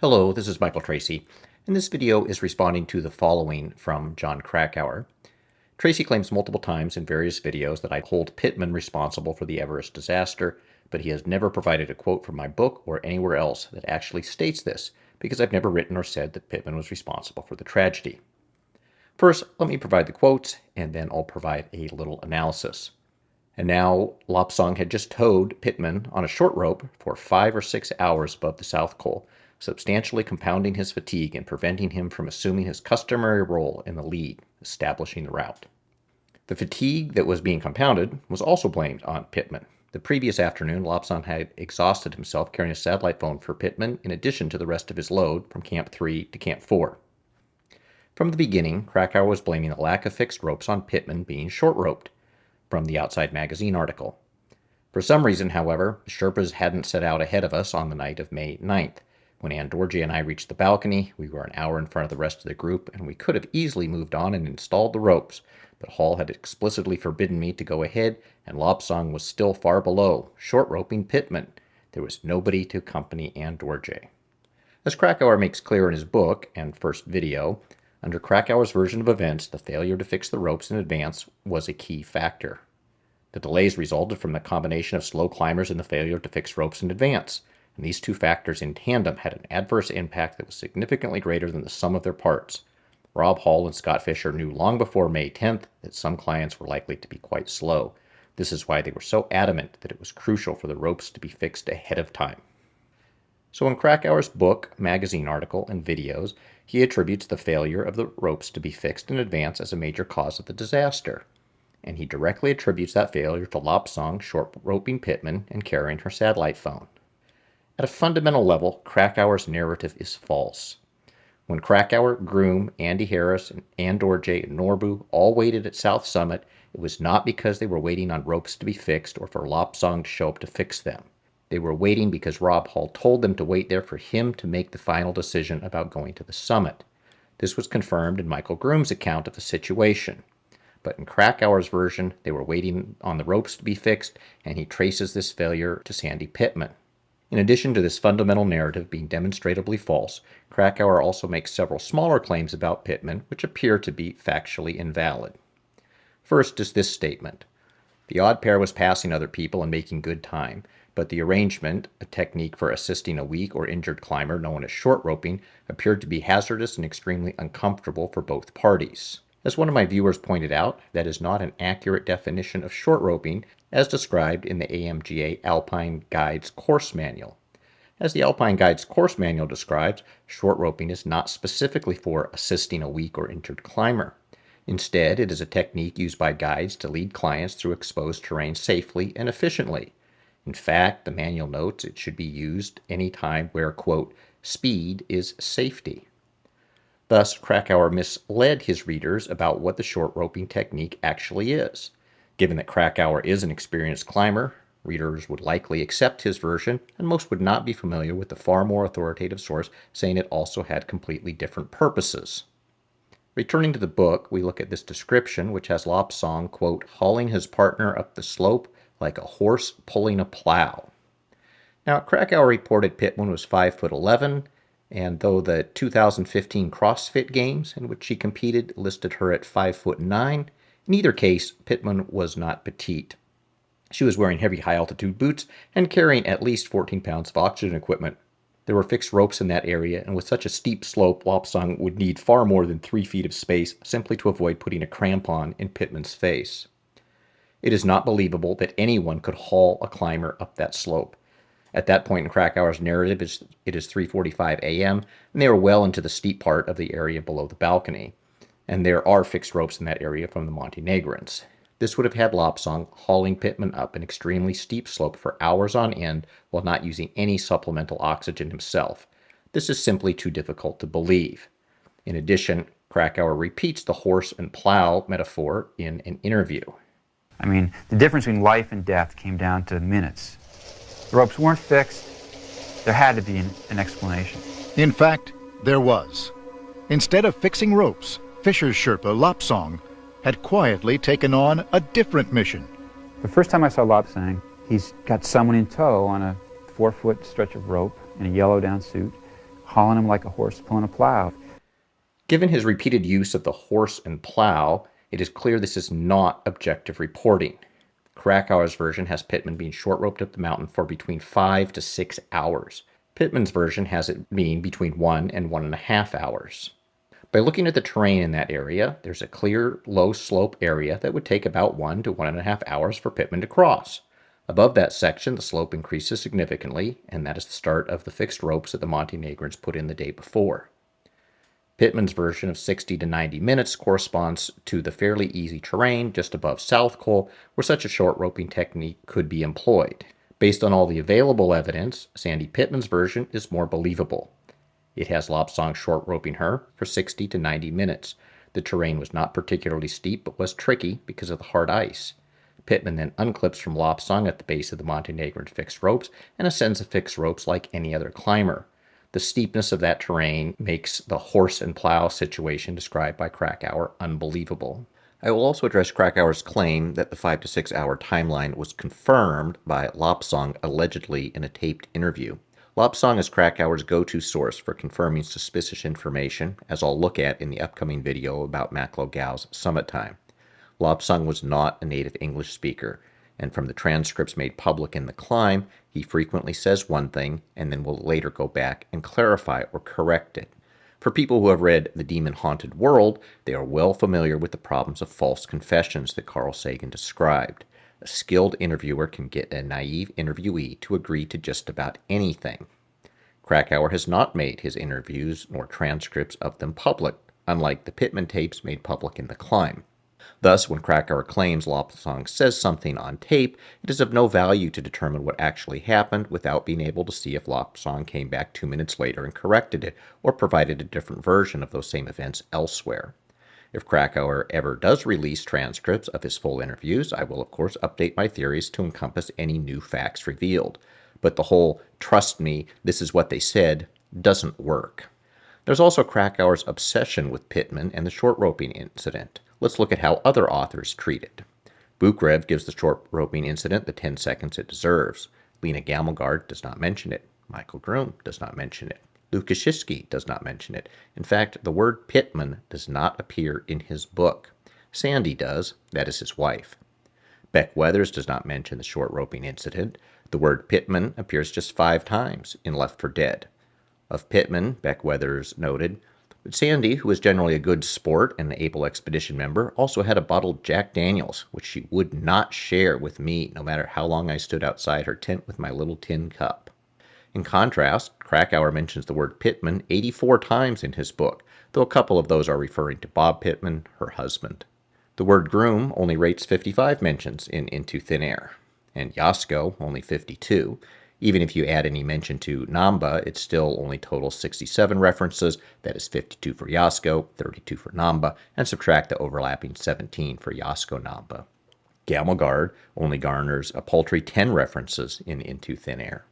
Hello, this is Michael Tracy, and this video is responding to the following from John Krakauer. Tracy claims multiple times in various videos that I hold Pittman responsible for the Everest disaster, but he has never provided a quote from my book or anywhere else that actually states this, because I've never written or said that Pittman was responsible for the tragedy. First, let me provide the quotes, and then I'll provide a little analysis. And now, Lobsang had just towed Pittman on a short rope for 5 or 6 hours above the South Pole, substantially compounding his fatigue and preventing him from assuming his customary role in the lead, establishing the route. The fatigue that was being compounded was also blamed on Pittman. The previous afternoon, Lobsang had exhausted himself carrying a satellite phone for Pittman in addition to the rest of his load from Camp 3 to Camp 4. From the beginning, Krakauer was blaming the lack of fixed ropes on Pittman being short-roped, from the Outside Magazine article. For some reason, however, the Sherpas hadn't set out ahead of us on the night of May 9th. When Andorje and I reached the balcony, we were an hour in front of the rest of the group, and we could have easily moved on and installed the ropes, but Hall had explicitly forbidden me to go ahead, and Lobsang was still far below, short-roping Pittman. There was nobody to accompany Andorje. As Krakauer makes clear in his book and first video, under Krakauer's version of events, the failure to fix the ropes in advance was a key factor. The delays resulted from the combination of slow climbers and the failure to fix ropes in advance, and these two factors in tandem had an adverse impact that was significantly greater than the sum of their parts. Rob Hall and Scott Fisher knew long before May 10th that some clients were likely to be quite slow. This is why they were so adamant that it was crucial for the ropes to be fixed ahead of time. So in Krakauer's book, magazine article, and videos, he attributes the failure of the ropes to be fixed in advance as a major cause of the disaster. And he directly attributes that failure to Lobsang short-roping Pittman and carrying her satellite phone. At a fundamental level, Krakauer's narrative is false. When Krakauer, Groom, Andy Harris, and Andorje and Norbu all waited at South Summit, it was not because they were waiting on ropes to be fixed or for Lobsang to show up to fix them. They were waiting because Rob Hall told them to wait there for him to make the final decision about going to the summit. This was confirmed in Michael Groom's account of the situation. But in Krakauer's version, they were waiting on the ropes to be fixed, and he traces this failure to Sandy Pittman. In addition to this fundamental narrative being demonstrably false, Krakauer also makes several smaller claims about Pittman which appear to be factually invalid. First is this statement. The odd pair was passing other people and making good time, but the arrangement, a technique for assisting a weak or injured climber known as short roping, appeared to be hazardous and extremely uncomfortable for both parties. As one of my viewers pointed out, that is not an accurate definition of short roping as described in the AMGA Alpine Guide's course manual. As the Alpine Guide's course manual describes, short roping is not specifically for assisting a weak or injured climber. Instead, it is a technique used by guides to lead clients through exposed terrain safely and efficiently. In fact, the manual notes it should be used any time where, quote, speed is safety. Thus, Krakauer misled his readers about what the short roping technique actually is. Given that Krakauer is an experienced climber, readers would likely accept his version, and most would not be familiar with the far more authoritative source saying it also had completely different purposes. Returning to the book, we look at this description, which has Lobsang, quote, hauling his partner up the slope like a horse pulling a plow. Now, Krakauer reported Pittman was 5'11", and though the 2015 CrossFit Games in which she competed listed her at 5'9", in either case, Pittman was not petite. She was wearing heavy high-altitude boots and carrying at least 14 pounds of oxygen equipment. There were fixed ropes in that area, and with such a steep slope, Lobsang would need far more than 3 feet of space simply to avoid putting a crampon in Pittman's face. It is not believable that anyone could haul a climber up that slope. At that point in Krakauer's narrative, it is 3:45 a.m., and they are well into the steep part of the area below the balcony. And there are fixed ropes in that area from the Montenegrins. This would have had Lobsang hauling Pittman up an extremely steep slope for hours on end while not using any supplemental oxygen himself. This is simply too difficult to believe. In addition, Krakauer repeats the horse and plow metaphor in an interview. I mean, the difference between life and death came down to minutes. The ropes weren't fixed. There had to be an explanation. In fact, there was. Instead of fixing ropes, Fisher's Sherpa, Lobsang, had quietly taken on a different mission. The first time I saw Lobsang, he's got someone in tow on a 4-foot stretch of rope in a yellow down suit, hauling him like a horse pulling a plow. Given his repeated use of the horse and plow, it is clear this is not objective reporting. Krakauer's version has Pittman being short roped up the mountain for between 5 to 6 hours. Pittman's version has it being between 1 and 1.5 hours. By looking at the terrain in that area, there's a clear, low slope area that would take about 1 to 1.5 hours for Pittman to cross. Above that section, the slope increases significantly, and that is the start of the fixed ropes that the Montenegrins put in the day before. Pittman's version of 60 to 90 minutes corresponds to the fairly easy terrain just above South Col, where such a short roping technique could be employed. Based on all the available evidence, Sandy Pittman's version is more believable. It has Lopsong short roping her for 60 to 90 minutes. The terrain was not particularly steep, but was tricky because of the hard ice. Pittman then unclips from Lopsong at the base of the Montenegrin fixed ropes and ascends the fixed ropes like any other climber. The steepness of that terrain makes the horse and plow situation described by Krakauer unbelievable. I will also address Krakauer's claim that the 5 to 6 hour timeline was confirmed by Lopsong allegedly in a taped interview. Lopsong is Krakauer's go-to source for confirming suspicious information, as I'll look at in the upcoming video about Maclo Gao's summit time. Lopsong was not a native English speaker, and from the transcripts made public in the climb, he frequently says one thing and then will later go back and clarify or correct it. For people who have read The Demon-Haunted World, they are well familiar with the problems of false confessions that Carl Sagan described. A skilled interviewer can get a naive interviewee to agree to just about anything. Krakauer has not made his interviews nor transcripts of them public, unlike the Pittman tapes made public in the climb. Thus, when Krakauer claims Lopsong says something on tape, it is of no value to determine what actually happened without being able to see if Lopsong came back 2 minutes later and corrected it, or provided a different version of those same events elsewhere. If Krakauer ever does release transcripts of his full interviews, I will of course update my theories to encompass any new facts revealed. But the whole, trust me, this is what they said, doesn't work. There's also Krakauer's obsession with Pittman and the short roping incident. Let's look at how other authors treat it. Bukrev gives the short roping incident the 10 seconds it deserves. Lena Gammelgard does not mention it. Michael Groom does not mention it. Lukashevsky does not mention it. In fact, the word Pittman does not appear in his book. Sandy does. That is his wife. Beck Weathers does not mention the short roping incident. The word Pittman appears just 5 times in Left for Dead. Of Pittman, Beck Weathers noted, but Sandy, who was generally a good sport and an able expedition member, also had a bottled Jack Daniels, which she would not share with me, no matter how long I stood outside her tent with my little tin cup. In contrast, Krakauer mentions the word Pittman 84 times in his book, though a couple of those are referring to Bob Pittman, her husband. The word groom only rates 55 mentions in Into Thin Air, and Yasko only 52. Even if you add any mention to Namba, it still only totals 67 references. That is 52 for Yasko, 32 for Namba, and subtract the overlapping 17 for Yasko Namba. Gammelgard only garners a paltry 10 references in Into Thin Air.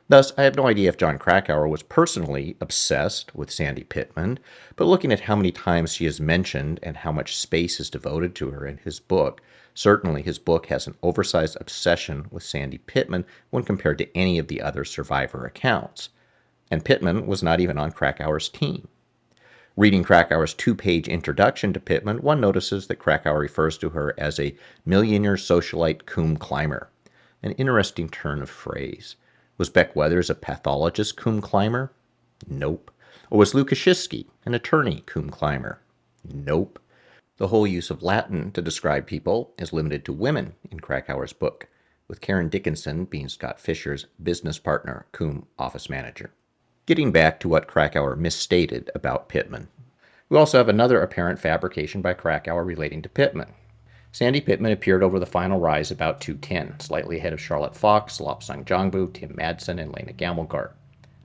Thus, I have no idea if John Krakauer was personally obsessed with Sandy Pittman, but looking at how many times she is mentioned and how much space is devoted to her in his book, certainly his book has an oversized obsession with Sandy Pittman when compared to any of the other survivor accounts. And Pittman was not even on Krakauer's team. Reading Krakauer's 2-page introduction to Pittman, one notices that Krakauer refers to her as a millionaire socialite coombe climber. An interesting turn of phrase. Was Beck Weathers a pathologist coombe climber? Nope. Or was Lukashevsky an attorney coombe climber? Nope. The whole use of Latin to describe people is limited to women in Krakauer's book, with Karen Dickinson being Scott Fisher's business partner, coombe office manager. Getting back to what Krakauer misstated about Pittman. We also have another apparent fabrication by Krakauer relating to Pittman. Sandy Pittman appeared over the final rise about 2:10, slightly ahead of Charlotte Fox, Lopsang Jongbu, Tim Madsen, and Lena Gammelgard.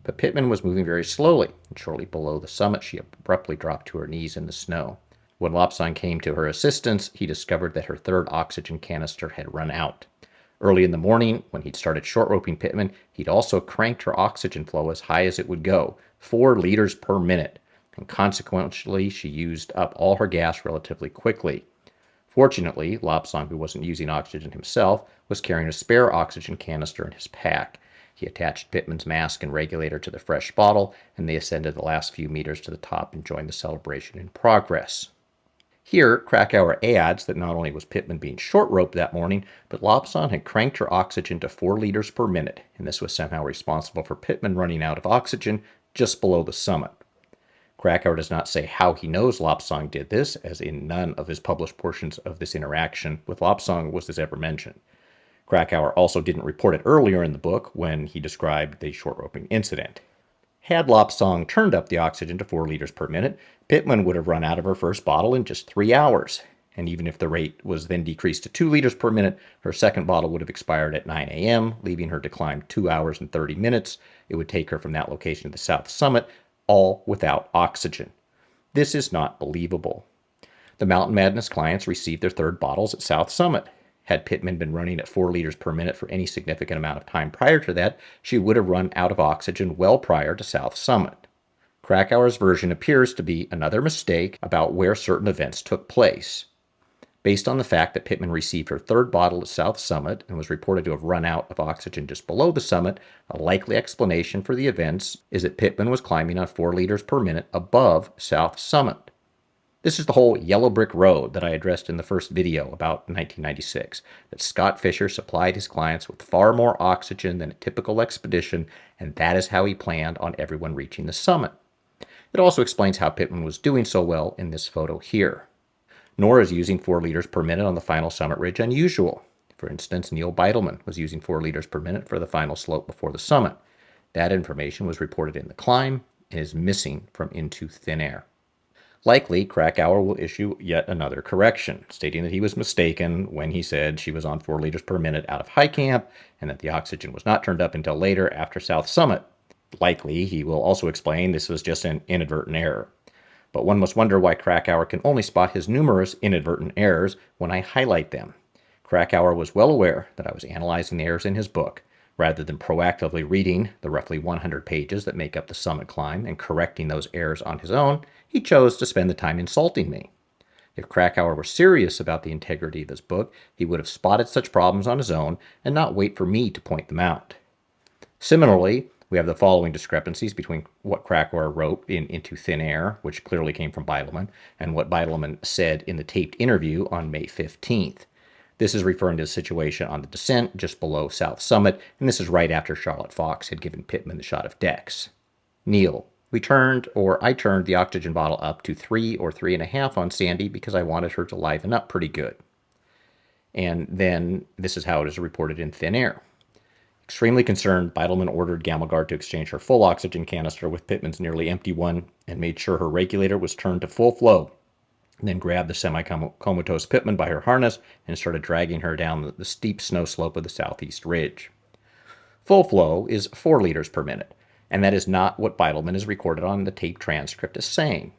But Pittman was moving very slowly, and shortly below the summit she abruptly dropped to her knees in the snow. When Lopsang came to her assistance, he discovered that her third oxygen canister had run out. Early in the morning, when he'd started short roping Pittman, he'd also cranked her oxygen flow as high as it would go, 4 liters per minute, and consequently she used up all her gas relatively quickly. Fortunately, Lopsang, who wasn't using oxygen himself, was carrying a spare oxygen canister in his pack, He attached Pittman's mask and regulator to the fresh bottle, and they ascended the last few meters to the top and joined the celebration in progress. Here, Krakauer adds that not only was Pittman being short-roped that morning, but Lobsang had cranked her oxygen to 4 liters per minute, and this was somehow responsible for Pittman running out of oxygen just below the summit. Krakauer does not say how he knows Lobsang did this, as in none of his published portions of this interaction with Lobsang was this ever mentioned. Krakauer also didn't report it earlier in the book when he described the short-roping incident. Had Lobsang turned up the oxygen to 4 liters per minute, Pittman would have run out of her first bottle in just 3 hours. And even if the rate was then decreased to 2 liters per minute, her second bottle would have expired at 9 a.m., leaving her to climb 2 hours and 30 minutes. It would take her from that location to the south summit, all without oxygen. This is not believable. The Mountain Madness clients received their third bottles at South Summit. Had Pittman been running at 4 liters per minute for any significant amount of time prior to that, she would have run out of oxygen well prior to South Summit. Krakauer's version appears to be another mistake about where certain events took place. Based on the fact that Pittman received her third bottle at South Summit and was reported to have run out of oxygen just below the summit, a likely explanation for the events is that Pittman was climbing on 4 liters per minute above South Summit. This is the whole yellow brick road that I addressed in the first video about 1996, that Scott Fisher supplied his clients with far more oxygen than a typical expedition, and that is how he planned on everyone reaching the summit. It also explains how Pittman was doing so well in this photo here. Nor is using 4 liters per minute on the final summit ridge unusual. For instance, Neil Beitelman was using 4 liters per minute for the final slope before the summit. That information was reported in the climb and is missing from Into Thin Air. Likely, Krakauer will issue yet another correction, stating that he was mistaken when he said she was on 4 liters per minute out of high camp and that the oxygen was not turned up until later after South Summit. Likely, he will also explain this was just an inadvertent error. But one must wonder why Krakauer can only spot his numerous inadvertent errors when I highlight them. Krakauer was well aware that I was analyzing the errors in his book. Rather than proactively reading the roughly 100 pages that make up the summit climb and correcting those errors on his own, he chose to spend the time insulting me. If Krakauer were serious about the integrity of his book, he would have spotted such problems on his own and not wait for me to point them out. Similarly, we have the following discrepancies between what Krakauer wrote in Into Thin Air, which clearly came from Beitelman, and what Beitelman said in the taped interview on May 15th. This is referring to the situation on the descent just below South Summit, and this is right after Charlotte Fox had given Pittman the shot of Dex. Neil: I turned the oxygen bottle up to 3 or 3.5 on Sandy because I wanted her to liven up pretty good. And then this is how it is reported in Thin Air. Extremely concerned, Beitelman ordered Gamelgard to exchange her full oxygen canister with Pittman's nearly empty one and made sure her regulator was turned to full flow, and then grabbed the semi-comatose Pittman by her harness and started dragging her down the steep snow slope of the southeast ridge. Full flow is 4 liters per minute, and that is not what Beitelman is recorded on the tape transcript as saying.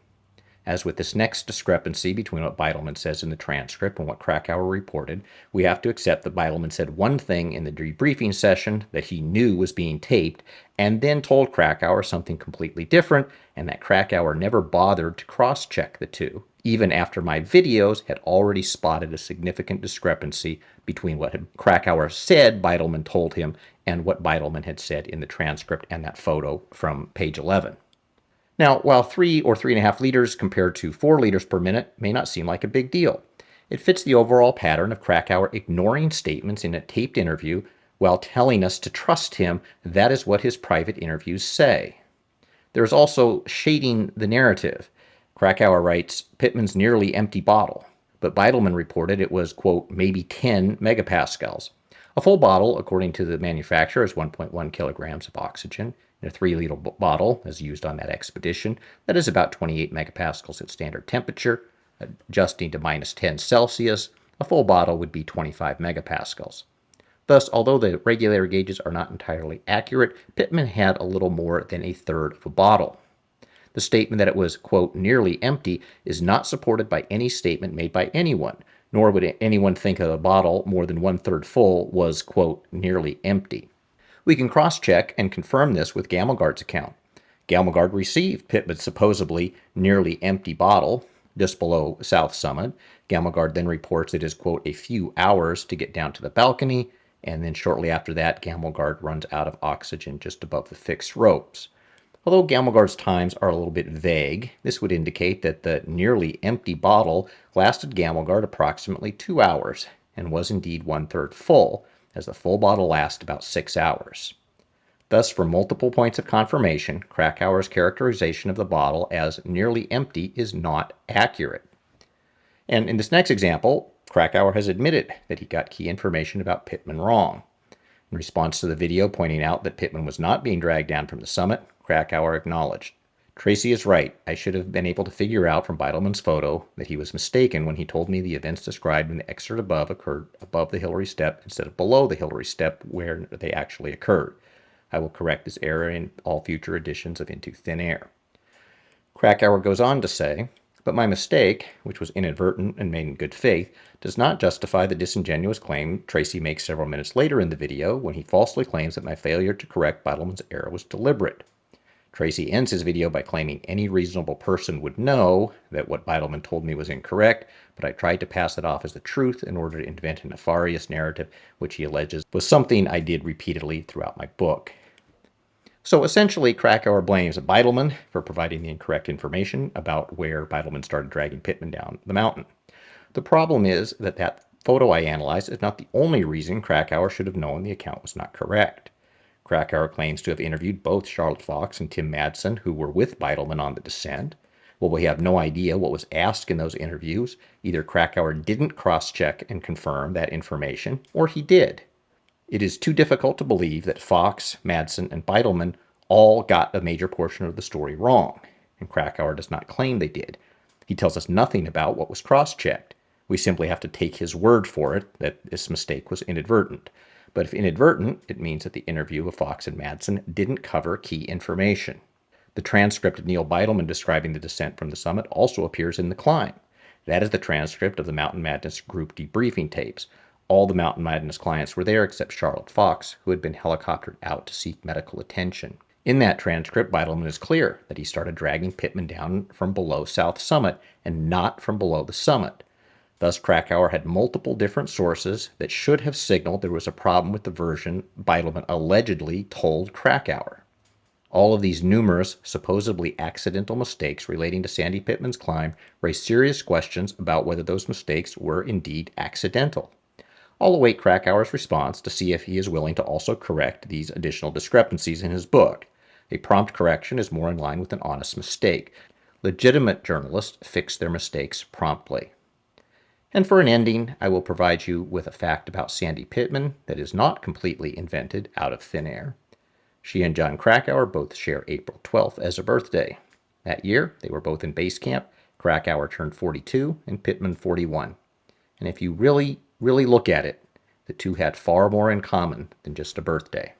As with this next discrepancy between what Beitelman says in the transcript and what Krakauer reported, we have to accept that Beitelman said one thing in the debriefing session that he knew was being taped, and then told Krakauer something completely different, and that Krakauer never bothered to cross-check the two, even after my videos had already spotted a significant discrepancy between what Krakauer said Beitelman told him and what Beitelman had said in the transcript and that photo from page 11. Now, while 3 or 3.5 liters compared to 4 liters per minute may not seem like a big deal, it fits the overall pattern of Krakauer ignoring statements in a taped interview while telling us to trust him. That is what his private interviews say. There is also shading the narrative. Krakauer writes, Pittman's nearly empty bottle, but Beitelman reported it was, quote, maybe 10 megapascals. A full bottle, according to the manufacturer, is 1.1 kilograms of oxygen. In a 3-liter bottle, as used on that expedition, that is about 28 megapascals at standard temperature. Adjusting to minus 10 Celsius, a full bottle would be 25 megapascals. Thus, although the regulator gauges are not entirely accurate, Pittman had a little more than a third of a bottle. The statement that it was, quote, nearly empty is not supported by any statement made by anyone, nor would anyone think that a bottle more than 1/3 full was, quote, nearly empty. We can cross-check and confirm this with Gamelgard's account. Gamelgard received Pittman's supposedly nearly empty bottle just below South Summit. Gamelgard then reports it is, quote, a few hours to get down to the balcony, and then shortly after that, Gamelgard runs out of oxygen just above the fixed ropes. Although Gamelgard's times are a little bit vague, this would indicate that the nearly empty bottle lasted Gamelgard approximately 2 hours, and was indeed 1/3 full, as the full bottle lasts about 6 hours. Thus, for multiple points of confirmation, Krakauer's characterization of the bottle as nearly empty is not accurate. And in this next example, Krakauer has admitted that he got key information about Pittman wrong. In response to the video pointing out that Pittman was not being dragged down from the summit, Krakauer acknowledged, "Tracy is right. I should have been able to figure out from Beitelman's photo that he was mistaken when he told me the events described in the excerpt above occurred above the Hillary step instead of below the Hillary step where they actually occurred. I will correct this error in all future editions of Into Thin Air." Krakauer goes on to say, "But my mistake, which was inadvertent and made in good faith, does not justify the disingenuous claim Tracy makes several minutes later in the video when he falsely claims that my failure to correct Beitelman's error was deliberate. Tracy ends his video by claiming any reasonable person would know that what Beitelman told me was incorrect, but I tried to pass it off as the truth in order to invent a nefarious narrative which he alleges was something I did repeatedly throughout my book." So essentially, Krakauer blames Beitelman for providing the incorrect information about where Beitelman started dragging Pittman down the mountain. The problem is that photo I analyzed is not the only reason Krakauer should have known the account was not correct. Krakauer claims to have interviewed both Charlotte Fox and Tim Madsen, who were with Beitelman on the descent. Well, we have no idea what was asked in those interviews. Either Krakauer didn't cross-check and confirm that information, or he did. It is too difficult to believe that Fox, Madsen, and Beitelman all got a major portion of the story wrong, and Krakauer does not claim they did. He tells us nothing about what was cross-checked. We simply have to take his word for it that this mistake was inadvertent. But if inadvertent, it means that the interview of Fox and Madsen didn't cover key information. The transcript of Neil Beitelman describing the descent from the summit also appears in The Climb. That is the transcript of the Mountain Madness group debriefing tapes. All the Mountain Madness clients were there except Charlotte Fox, who had been helicoptered out to seek medical attention. In that transcript, Beitelman is clear that he started dragging Pittman down from below South Summit and not from below the summit. Thus, Krakauer had multiple different sources that should have signaled there was a problem with the version Beitelman allegedly told Krakauer. All of these numerous, supposedly accidental mistakes relating to Sandy Pittman's climb raise serious questions about whether those mistakes were indeed accidental. I'll await Krakauer's response to see if he is willing to also correct these additional discrepancies in his book. A prompt correction is more in line with an honest mistake. Legitimate journalists fix their mistakes promptly. And for an ending, I will provide you with a fact about Sandy Pittman that is not completely invented out of thin air. She and John Krakauer both share April 12th as a birthday. That year, they were both in base camp. Krakauer turned 42 and Pittman 41. And if you really look at it, the two had far more in common than just a birthday.